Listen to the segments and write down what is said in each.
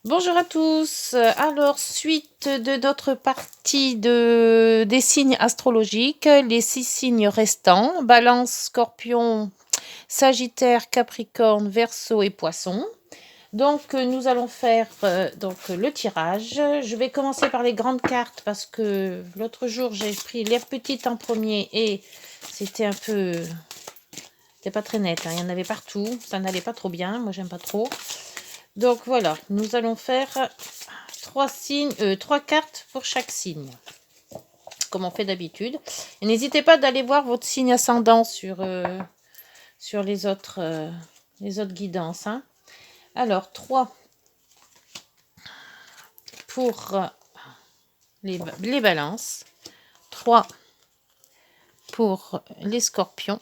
Bonjour à tous. Alors, suite de notre partie des signes astrologiques, les 6 signes restants, Balance, Scorpion, Sagittaire, Capricorne, Verseau et Poisson. Donc, nous allons faire le tirage. Je vais commencer par les grandes cartes parce que l'autre jour, j'ai pris les petites en premier et c'était un peu... C'était pas très net, hein. Il y en avait partout. Ça n'allait pas trop bien. Moi, j'aime pas trop. Donc, voilà. Nous allons faire... 3 cartes pour chaque signe, comme on fait d'habitude. Et n'hésitez pas d'aller voir votre signe ascendant sur les autres guidances. Hein. Alors, 3 pour les balances, 3 pour les scorpions.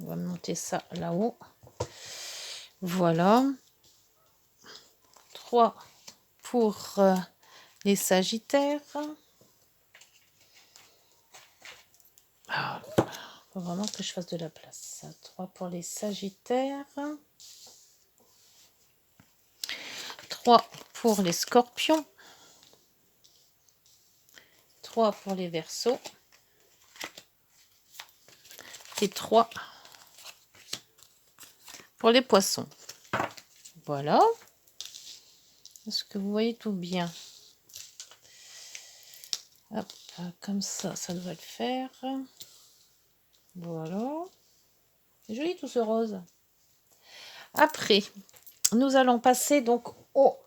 On va monter ça là-haut. Voilà. 3 pour les sagittaires. Faut vraiment que je fasse de la place. 3 pour les sagittaires. 3 pour les scorpions. 3 pour les verseaux. Et 3 pour les poissons. Voilà. Est-ce que vous voyez tout bien? Hop, comme ça, ça doit le faire. Voilà. C'est joli tout ce rose. Après, nous allons passer donc au...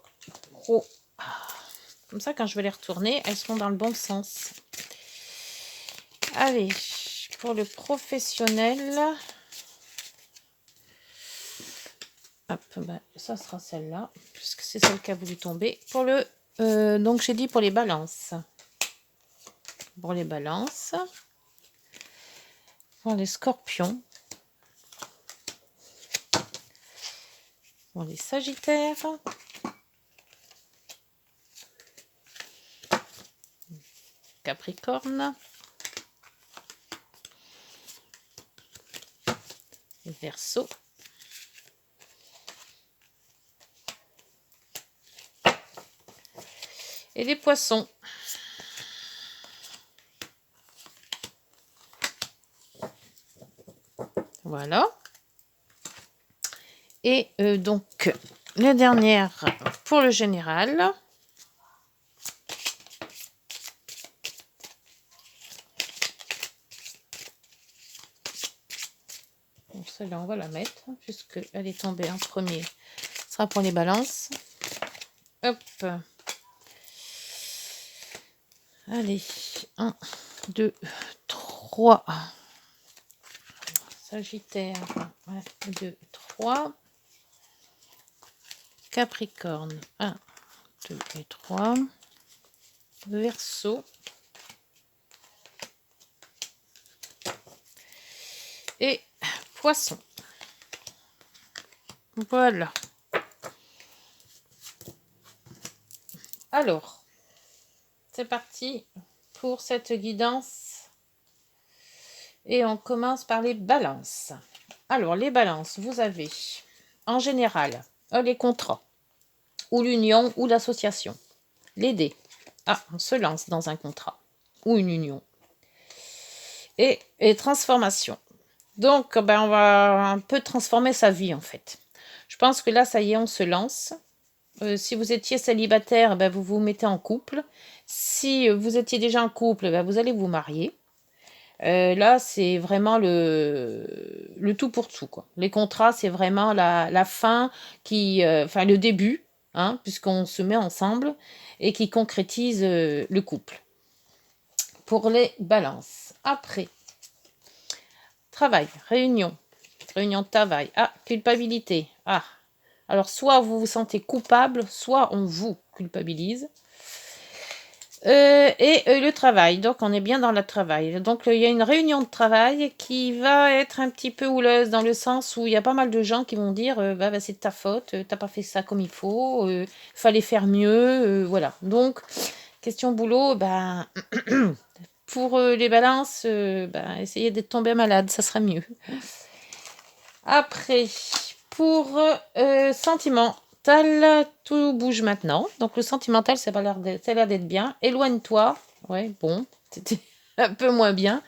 Comme ça, quand je vais les retourner, elles seront dans le bon sens. Allez, pour le professionnel... Hop, ben, ça sera celle-là, puisque c'est celle qui a voulu tomber. Pour le... donc, j'ai dit pour les balances. Pour les balances. Pour les scorpions. Pour les sagittaires. Capricorne. Les Verseaux. Et les poissons. Voilà. Et donc, la dernière pour le général. Donc, celle-là, on va la mettre, puisqu'elle est tombée en premier. Ce sera pour les balances. Hop. Allez, 1, 2, 3. Sagittaire, 1, 2, 3. Capricorne, 1, 2 et 3. Verseau. Et Poisson. Voilà. Alors, c'est parti pour cette guidance. Et on commence par les balances. Alors, les balances, vous avez en général les contrats, ou l'union, ou l'association. Les dés. Ah, on se lance dans un contrat, ou une union. Et transformation. Donc, ben, on va un peu transformer sa vie, en fait. Je pense que là, ça y est, on se lance. Si vous étiez célibataire, ben, vous vous mettez en couple. Si vous étiez déjà en couple, ben, vous allez vous marier. Là, c'est vraiment le tout pour tout, quoi. Les contrats, c'est vraiment la fin enfin le début, hein, puisqu'on se met ensemble et qui concrétise le couple. Pour les balances. Après, travail, réunion de travail. Ah, culpabilité. Ah, alors soit vous vous sentez coupable, soit on vous culpabilise. Le travail, donc on est bien dans le travail. Donc il y a une réunion de travail qui va être un petit peu houleuse dans le sens où il y a pas mal de gens qui vont dire bah, c'est de ta faute, t'as pas fait ça comme il faut, fallait faire mieux, voilà. Donc question boulot, ben pour les balances, essayez d'être tombé malade, ça sera mieux. Après, pour sentiments, sentimental, tout bouge maintenant. Donc le sentimental, ça a l'air d'être bien. Éloigne-toi. Ouais, bon, c'était un peu moins bien.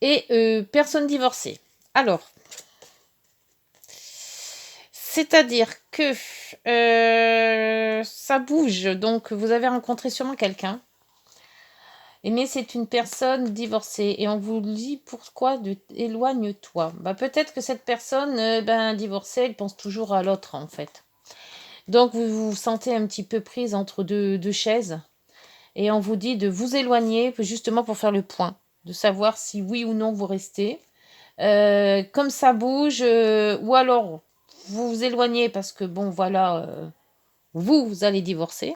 Et personne divorcée. Alors, c'est-à-dire que ça bouge. Donc vous avez rencontré sûrement quelqu'un. Mais c'est une personne divorcée et on vous dit pourquoi éloigne-toi. Bah, peut-être que cette personne divorcée, elle pense toujours à l'autre en fait. Donc vous vous sentez un petit peu prise entre deux chaises et on vous dit de vous éloigner justement pour faire le point, de savoir si oui ou non vous restez. Comme ça bouge, ou alors vous vous éloignez parce que bon voilà, vous allez divorcer.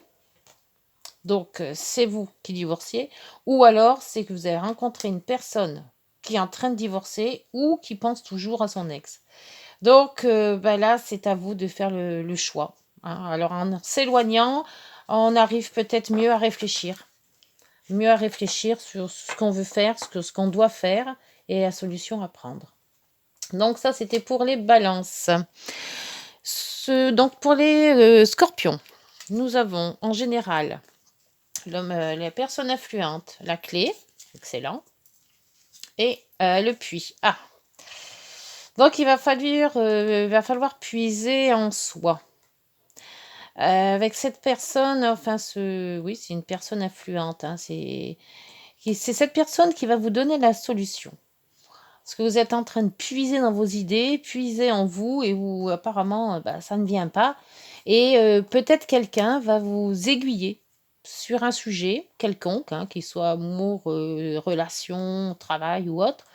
Donc, c'est vous qui divorciez. Ou alors, c'est que vous avez rencontré une personne qui est en train de divorcer ou qui pense toujours à son ex. Donc, là, c'est à vous de faire le choix. Hein. Alors, en s'éloignant, on arrive peut-être mieux à réfléchir. Mieux à réfléchir sur ce qu'on veut faire, ce qu'on doit faire et la solution à prendre. Donc, ça, c'était pour les balances. Donc, pour les scorpions, nous avons en général la personne influente, la clé, excellent, et le puits. Ah, donc il va falloir puiser en soi. Avec cette personne, oui, c'est une personne influente. Hein, c'est cette personne qui va vous donner la solution. Parce que vous êtes en train de puiser dans vos idées, puiser en vous, et où apparemment, ça ne vient pas. Et peut-être quelqu'un va vous aiguiller sur un sujet quelconque, hein, qu'il soit amour, relation, travail ou autre.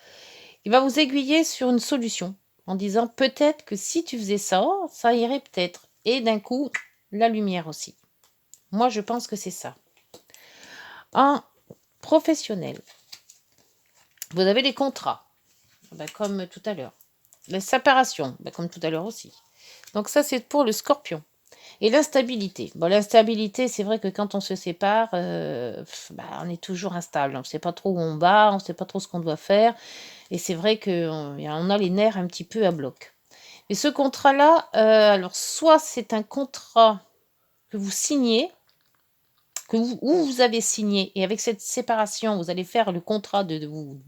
Il va vous aiguiller sur une solution en disant peut-être que si tu faisais ça, ça irait peut-être. Et d'un coup, la lumière aussi. Moi, je pense que c'est ça. En professionnel, vous avez les contrats, comme tout à l'heure. La séparation, comme tout à l'heure aussi. Donc ça, c'est pour le scorpion. Et l'instabilité. Bon, l'instabilité, c'est vrai que quand on se sépare, on est toujours instable. On ne sait pas trop où on va, on ne sait pas trop ce qu'on doit faire. Et c'est vrai qu'on a les nerfs un petit peu à bloc. Mais ce contrat-là, alors soit c'est un contrat que vous signez, où vous avez signé, et avec cette séparation, vous allez faire le contrat de vous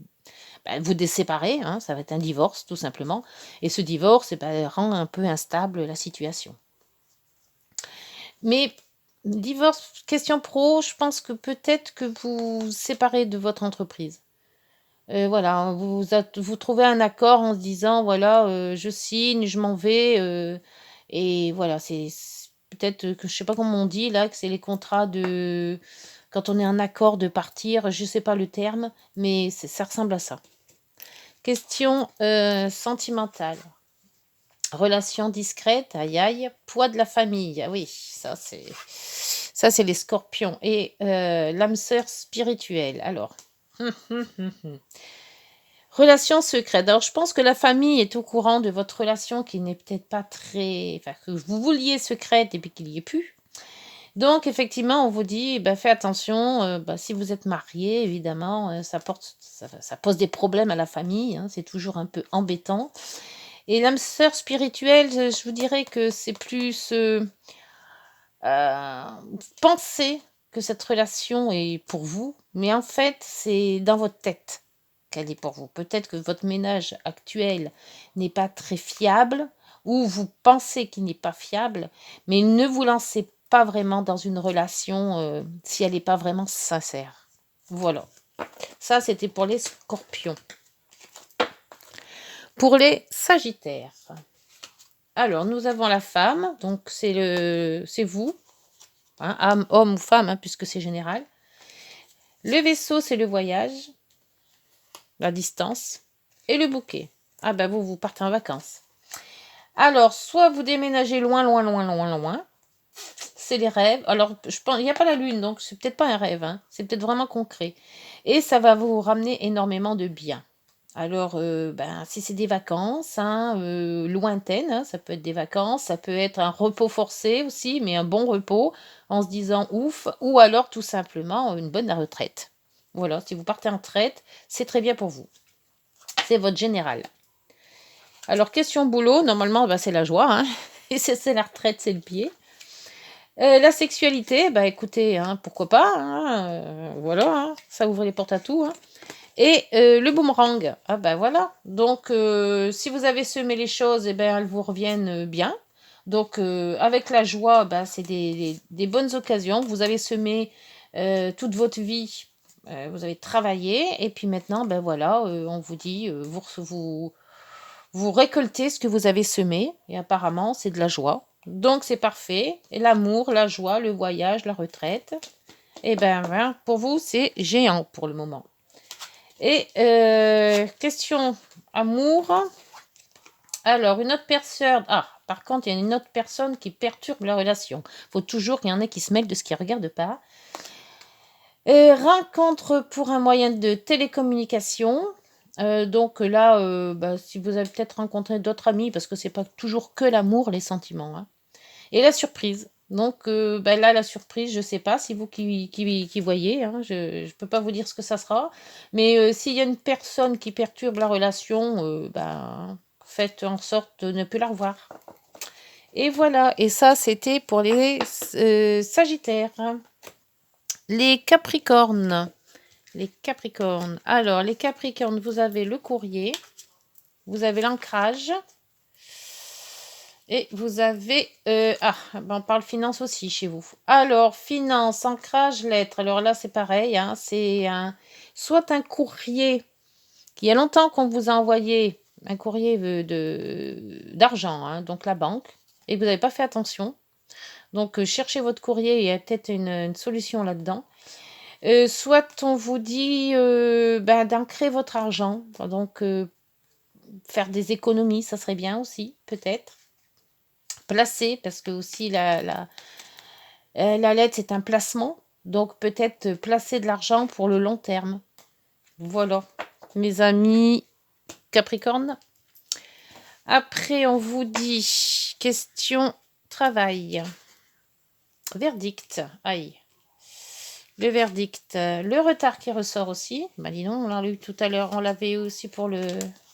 déséparer, hein, ça va être un divorce tout simplement. Et ce divorce rend un peu instable la situation. Mais divorce, question pro, je pense que peut-être que vous vous séparez de votre entreprise. Voilà, vous trouvez un accord en se disant, voilà, je signe, je m'en vais. Et voilà, c'est peut-être que je sais pas comment on dit là, que c'est les contrats de... Quand on est en accord de partir, je sais pas le terme, mais ça ressemble à ça. Question sentimentale. Relation discrète, aïe aïe, poids de la famille, ah oui, ça c'est les scorpions. Et l'âme sœur spirituelle, alors. Relation secrète, alors je pense que la famille est au courant de votre relation qui n'est peut-être pas très... Enfin, que vous vouliez secrète et puis qu'il n'y ait plus. Donc effectivement, on vous dit, faites attention, si vous êtes marié, évidemment, ça pose des problèmes à la famille, hein, c'est toujours un peu embêtant. Et l'âme sœur spirituelle, je vous dirais que c'est plus penser que cette relation est pour vous, mais en fait, c'est dans votre tête qu'elle est pour vous. Peut-être que votre ménage actuel n'est pas très fiable, ou vous pensez qu'il n'est pas fiable, mais ne vous lancez pas vraiment dans une relation si elle n'est pas vraiment sincère. Voilà. Ça, c'était pour les scorpions. Pour les sagittaires. Alors, nous avons la femme, donc c'est vous, hein, homme ou femme, hein, puisque c'est général. Le vaisseau, c'est le voyage, la distance, et le bouquet. Ah vous partez en vacances. Alors, soit vous déménagez loin, loin, loin, loin, loin. C'est les rêves. Alors, je pense, il n'y a pas la lune, donc c'est peut-être pas un rêve, hein, c'est peut-être vraiment concret. Et ça va vous ramener énormément de bien. Alors, si c'est des vacances lointaines, hein, ça peut être des vacances, ça peut être un repos forcé aussi, mais un bon repos, en se disant ouf, ou alors tout simplement une bonne retraite. Voilà, si vous partez en retraite, c'est très bien pour vous. C'est votre général. Alors, question boulot, normalement, c'est la joie. Hein. Et c'est la retraite, c'est le pied. La sexualité, bah écoutez, hein, pourquoi pas, hein, voilà, hein, ça ouvre les portes à tout. Hein. Et le boomerang, ah bah voilà. Donc, si vous avez semé les choses, eh ben, elles vous reviennent bien. Donc, avec la joie, bah, c'est des bonnes occasions. Vous avez semé toute votre vie, vous avez travaillé, et puis maintenant, ben voilà, on vous dit, vous récoltez ce que vous avez semé, et apparemment, c'est de la joie. Donc, c'est parfait. Et l'amour, la joie, le voyage, la retraite, et ben, voilà, pour vous, c'est géant pour le moment. Et question amour. Alors, une autre personne. Ah, par contre, il y a une autre personne qui perturbe la relation. Faut toujours qu'il y en ait qui se mêlent de ce qui ne regarde pas. Rencontre pour un moyen de télécommunication. Donc là, bah, si vous avez peut-être rencontré d'autres amis, parce que c'est pas toujours que l'amour, les sentiments. Hein. Et la surprise. Donc bah là, la surprise, je sais pas, si vous qui voyez, hein, je ne peux pas vous dire ce que ça sera. Mais s'il y a une personne qui perturbe la relation, ben, faites en sorte de ne plus la revoir. Et voilà, et ça, c'était pour les Sagittaires. Les Capricornes. Les Capricornes. Alors, les Capricornes, vous avez le courrier, vous avez l'ancrage, et vous avez... ben on parle finance aussi chez vous. Alors, finance, ancrage, lettres. Alors là, c'est pareil. Hein, c'est soit un courrier qui y a longtemps qu'on vous a envoyé un courrier d'argent, hein, donc la banque, et que vous n'avez pas fait attention. Donc, cherchez votre courrier, il y a peut-être une solution là-dedans. Soit on vous dit ben, d'ancrer votre argent, donc faire des économies, ça serait bien aussi, peut-être. Placer, parce que aussi la lettre, c'est un placement. Donc peut-être placer de l'argent pour le long terme. Voilà, mes amis Capricorne. Après, on vous dit question travail. Verdict. Aïe. Le verdict. Le retard qui ressort aussi. Bah dis donc, on l'a lu tout à l'heure. On l'avait aussi pour le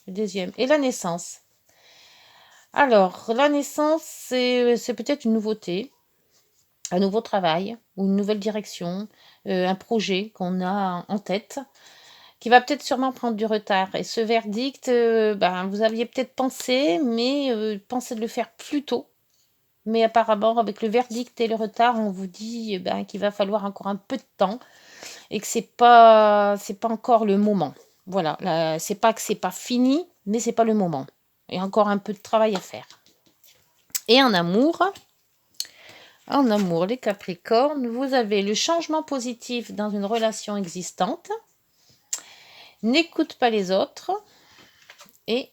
deuxième. Et la naissance. Alors, la naissance, c'est peut-être une nouveauté, un nouveau travail ou une nouvelle direction, un projet qu'on a en tête, qui va peut-être sûrement prendre du retard. Et ce verdict, ben, vous aviez peut-être pensé, mais pensez de le faire plus tôt. Mais apparemment, avec le verdict et le retard, on vous dit ben, qu'il va falloir encore un peu de temps et que c'est pas encore le moment. Voilà, c'est pas que c'est pas fini, mais c'est pas le moment. Il y a encore un peu de travail à faire. Et en amour, les Capricornes, vous avez le changement positif dans une relation existante. N'écoute pas les autres. Et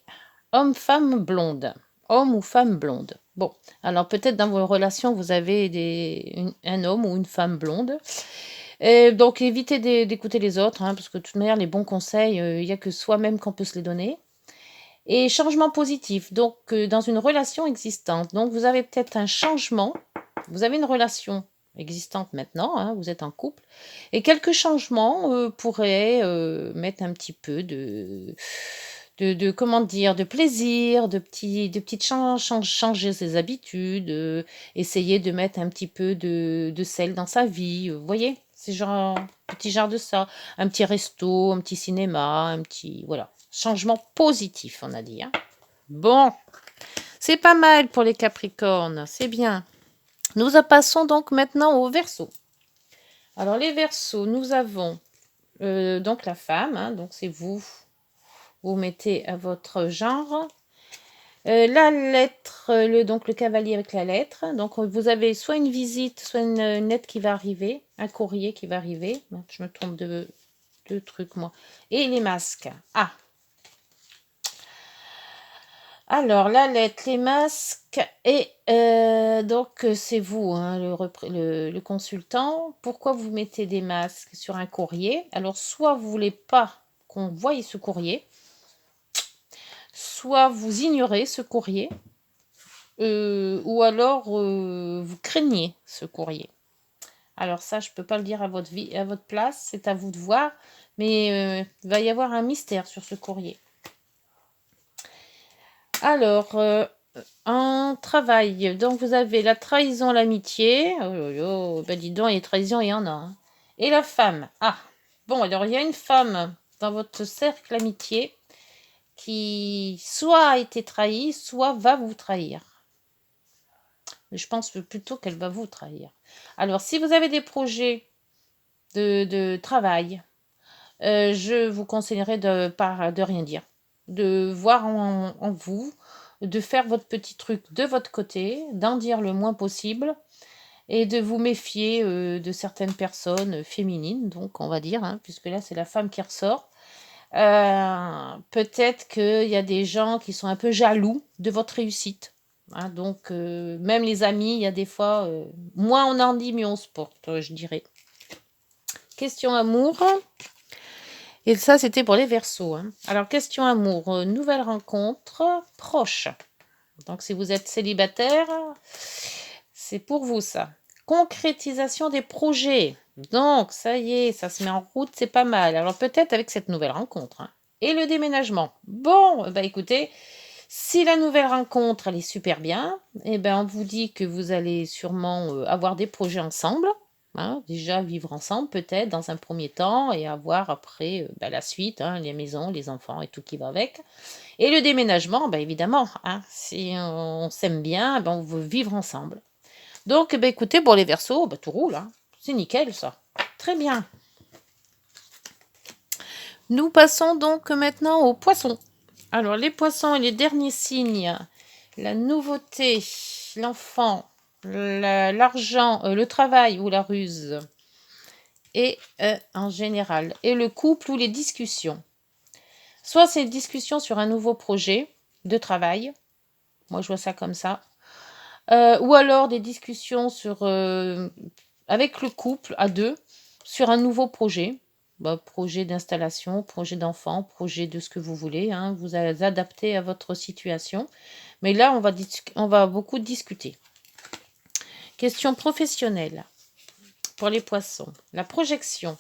homme-femme blonde. Homme ou femme blonde. Bon, alors peut-être dans vos relations, vous avez un homme ou une femme blonde. Donc évitez d'écouter les autres, hein, parce que de toute manière, les bons conseils, il n'y a que soi-même qu'on peut se les donner. Et changement positif, donc dans une relation existante. Donc vous avez peut-être un changement, vous avez une relation existante maintenant, hein, vous êtes en couple, et quelques changements pourraient mettre un petit peu comment dire, de plaisir, de petites changer ses habitudes, essayer de mettre un petit peu de sel dans sa vie, vous voyez, c'est genre petit genre de ça, un petit resto, un petit cinéma, un petit voilà. Changement positif, on a dit. Hein. Bon, c'est pas mal pour les Capricornes, c'est bien. Nous passons donc maintenant aux Verseaux. Alors les Verseaux, nous avons donc la femme, hein, donc c'est vous. Vous mettez à votre genre. La lettre, donc le cavalier avec la lettre. Donc vous avez soit une visite, soit une lettre qui va arriver, un courrier qui va arriver. Je me trompe de trucs, moi. Et les masques. Ah, alors, la lettre, les masques, et donc c'est vous, hein, le consultant. Pourquoi vous mettez des masques sur un courrier? Alors, soit vous voulez pas qu'on voie ce courrier, soit vous ignorez ce courrier, ou alors vous craignez ce courrier. Alors ça, je peux pas le dire à votre place, c'est à vous de voir, mais il va y avoir un mystère sur ce courrier. Alors, En travail, donc vous avez la trahison, l'amitié. Oh, ben dis donc, les trahisons, il y en a, hein. Et la femme. Ah, bon, alors il y a une femme dans votre cercle amitié qui soit a été trahie, soit va vous trahir. Mais je pense plutôt qu'elle va vous trahir. Alors, si vous avez des projets de travail, je vous conseillerais de rien dire, de voir en vous, de faire votre petit truc de votre côté, d'en dire le moins possible et de vous méfier de certaines personnes féminines, donc on va dire, hein, puisque là c'est la femme qui ressort. Peut-être qu'il y a des gens qui sont un peu jaloux de votre réussite, hein, donc même les amis, il y a des fois, moins on en dit, mieux on se porte, je dirais. Question amour. Et ça, c'était pour les Verseaux, hein. Alors, question amour, nouvelle rencontre proche. Donc, si vous êtes célibataire, c'est pour vous ça. Concrétisation des projets. Donc, ça y est, ça se met en route, c'est pas mal. Alors, peut-être avec cette nouvelle rencontre, hein. Et le déménagement. Bon, bah écoutez, si la nouvelle rencontre, elle est super bien, eh ben, on vous dit que vous allez sûrement avoir des projets ensemble. Hein, déjà vivre ensemble peut-être dans un premier temps et avoir après la suite, hein, les maisons, les enfants et tout qui va avec. Et le déménagement, évidemment, hein, si on s'aime bien, on veut vivre ensemble. Donc écoutez, pour les Verseaux, tout roule, hein. C'est nickel ça. Très bien. Nous passons donc maintenant aux poissons. Alors les poissons et les derniers signes, la nouveauté, l'enfant, l'argent, le travail ou la ruse. Et en général, et le couple ou les discussions. Soit c'est une discussion sur un nouveau projet de travail, moi je vois ça comme ça, ou alors des discussions sur, avec le couple à deux sur un nouveau projet, projet d'installation, projet d'enfant, projet de ce que vous voulez, hein, vous adaptez à votre situation. Mais là, on va beaucoup discuter. Question professionnelle. Pour les poissons, la projection,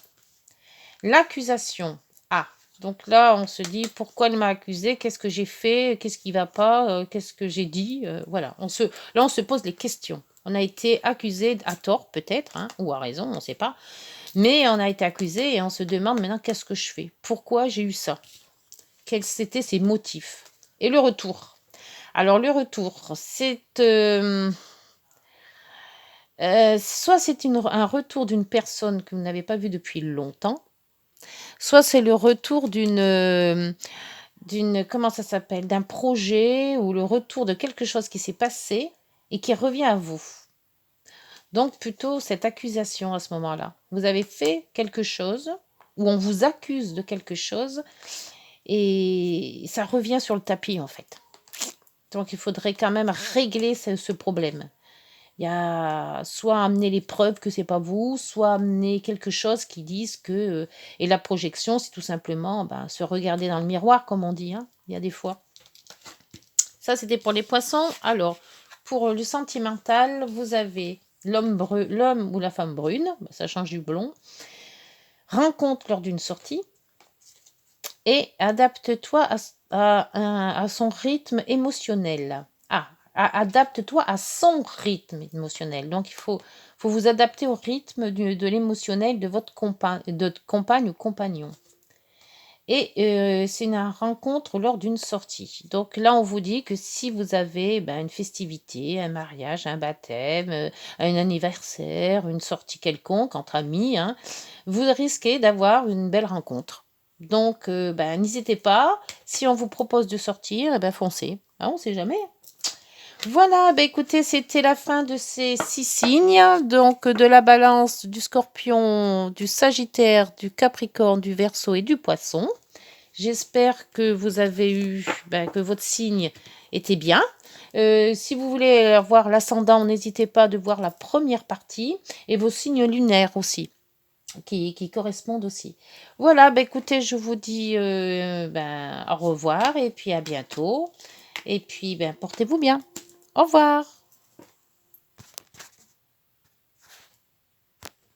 l'accusation. Ah, donc là, on se dit pourquoi elle m'a accusé, qu'est-ce que j'ai fait, qu'est-ce qui va pas, qu'est-ce que j'ai dit, voilà. Là, on se pose les questions. On a été accusé à tort peut-être, hein, ou à raison, on ne sait pas. Mais on a été accusé et on se demande maintenant qu'est-ce que je fais, pourquoi j'ai eu ça, quels étaient ses motifs. Et le retour. Alors le retour, c'est soit c'est un retour d'une personne que vous n'avez pas vue depuis longtemps, soit c'est le retour comment ça s'appelle, d'un projet ou le retour de quelque chose qui s'est passé et qui revient à vous. Donc plutôt cette accusation à ce moment-là. Vous avez fait quelque chose ou on vous accuse de quelque chose et ça revient sur le tapis en fait. Donc il faudrait quand même régler ce problème. Il y a soit amener les preuves que c'est pas vous, soit amener quelque chose qui dise que et la projection, c'est tout simplement se regarder dans le miroir, comme on dit, hein. Il y a des fois. Ça, c'était pour les poissons. Alors, pour le sentimental, vous avez l'homme ou la femme brune, ça change du blond. Rencontre lors d'une sortie. Et adapte-toi à son rythme émotionnel. Ah, adapte-toi à son rythme émotionnel. Donc, il faut vous adapter au rythme de l'émotionnel de votre compagne ou compagnon. Et c'est une rencontre lors d'une sortie. Donc là, on vous dit que si vous avez une festivité, un mariage, un baptême, un anniversaire, une sortie quelconque entre amis, hein, vous risquez d'avoir une belle rencontre. Donc, n'hésitez pas. Si on vous propose de sortir, foncez. Ah, on ne sait jamais. Voilà, écoutez, c'était la fin de ces 6 signes. Donc, de la Balance, du Scorpion, du Sagittaire, du Capricorne, du Verseau et du Poisson. J'espère que vous avez eu, que votre signe était bien. Si vous voulez voir l'ascendant, n'hésitez pas de voir la première partie et vos signes lunaires aussi. Qui correspondent aussi. Voilà, écoutez, je vous dis au revoir et puis à bientôt. Et puis, portez-vous bien. Au revoir.